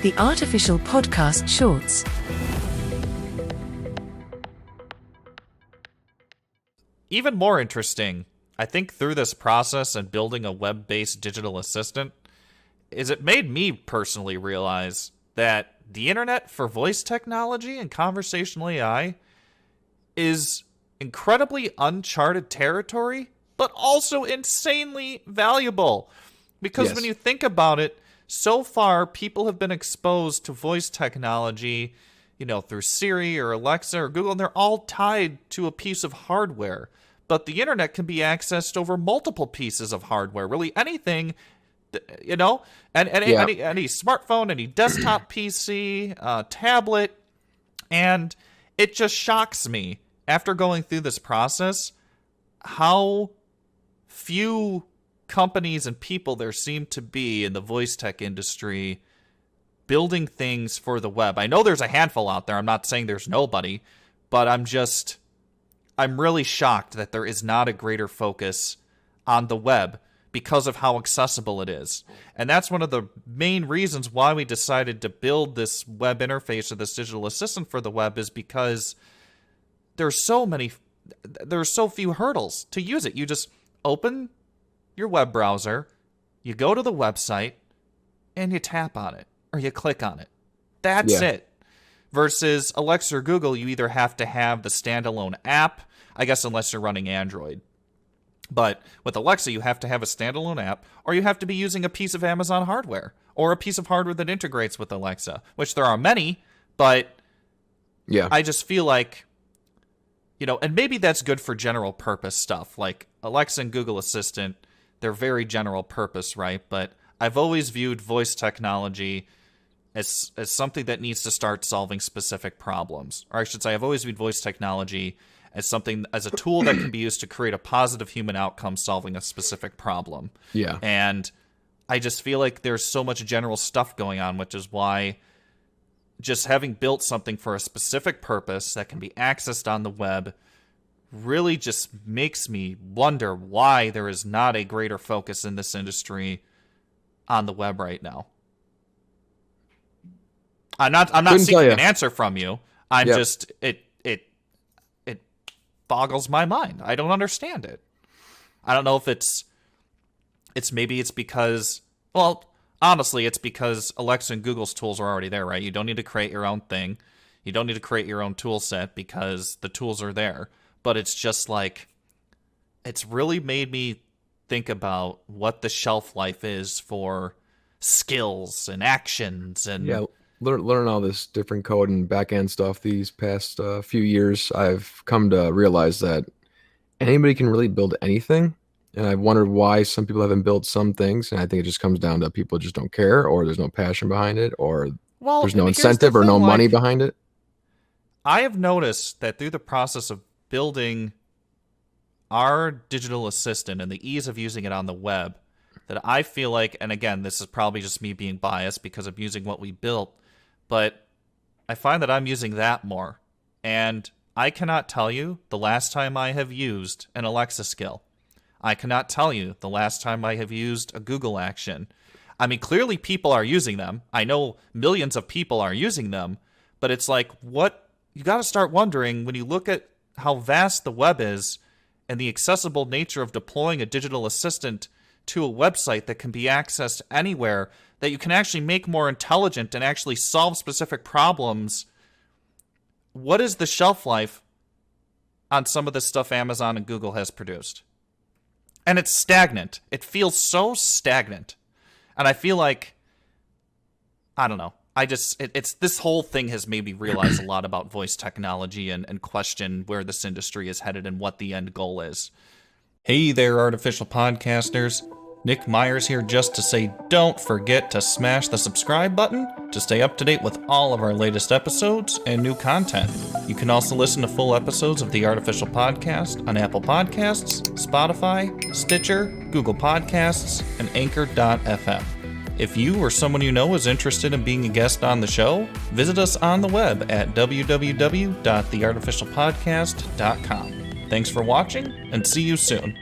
The Artificial Podcast Shorts. Even more interesting, I think, through this process and building a web-based digital assistant, is it made me personally realize that the internet for voice technology and conversational AI is incredibly uncharted territory, but also insanely valuable. Because when you think about it, so far people have been exposed to voice technology, through Siri or Alexa or Google, and they're all tied to a piece of hardware. But the internet can be accessed over multiple pieces of hardware. Really anything, any smartphone, any desktop PC, tablet. And it just shocks me, after going through this process, how few companies and people there seem to be in the voice tech industry building things for the web. I know there's a handful out there. I'm not saying there's nobody, but I'm really shocked that there is not a greater focus on the web because of how accessible it is. And that's one of the main reasons why we decided to build this web interface or this digital assistant for the web, is because there's so few hurdles to use it. You just open your web browser, you go to the website, and you tap on it or you click on it. That's it. Versus Alexa or Google, you either have to have the standalone app, I guess unless you're running Android. But with Alexa, you have to have a standalone app, or you have to be using a piece of Amazon hardware, or a piece of hardware that integrates with Alexa, which there are many, but I just feel like, and maybe that's good for general purpose stuff. Like Alexa and Google Assistant, they're very general purpose, right? But I've always viewed voice technology as something that needs to start solving specific problems. Or I should say, I've always viewed voice technology as a tool that can be used to create a positive human outcome solving a specific problem. Yeah. And I just feel like there's so much general stuff going on, which is why just having built something for a specific purpose that can be accessed on the web really just makes me wonder why there is not a greater focus in this industry on the web right now. I'm not seeking an answer from you. I'm just it boggles my mind. I don't understand it. I don't know if it's because, well, honestly, it's because Alexa and Google's tools are already there, right? You don't need to create your own thing. You don't need to create your own tool set because the tools are there. But it's just like, it's really made me think about what the shelf life is for skills and actions and learn all this different code and back-end stuff these past few years. I've come to realize that anybody can really build anything, and I've wondered why some people haven't built some things, and I think it just comes down to people just don't care, or there's no passion behind it, or there's no incentive or no money behind it. I have noticed that through the process of building our digital assistant and the ease of using it on the web, that I feel like, and again, this is probably just me being biased because I'm using what we built, but I find that I'm using that more. And I cannot tell you the last time I have used an Alexa skill. I cannot tell you the last time I have used a Google action. I mean, clearly people are using them. I know millions of people are using them, but it's like, what? You got to start wondering, when you look at how vast the web is and the accessible nature of deploying a digital assistant to a website that can be accessed anywhere, that you can actually make more intelligent and actually solve specific problems. What is the shelf life on some of the stuff Amazon and Google has produced? And it's stagnant. It feels so stagnant. And I feel like, I don't know. It's this whole thing has made me realize a lot about voice technology and question where this industry is headed and what the end goal is. Hey there, artificial podcasters. Nick Myers here just to say don't forget to smash the subscribe button to stay up to date with all of our latest episodes and new content. You can also listen to full episodes of The Artificial Podcast on Apple Podcasts, Spotify, Stitcher, Google Podcasts, and Anchor.fm. If you or someone you know is interested in being a guest on the show, visit us on the web at www.theartificialpodcast.com. Thanks for watching, and see you soon.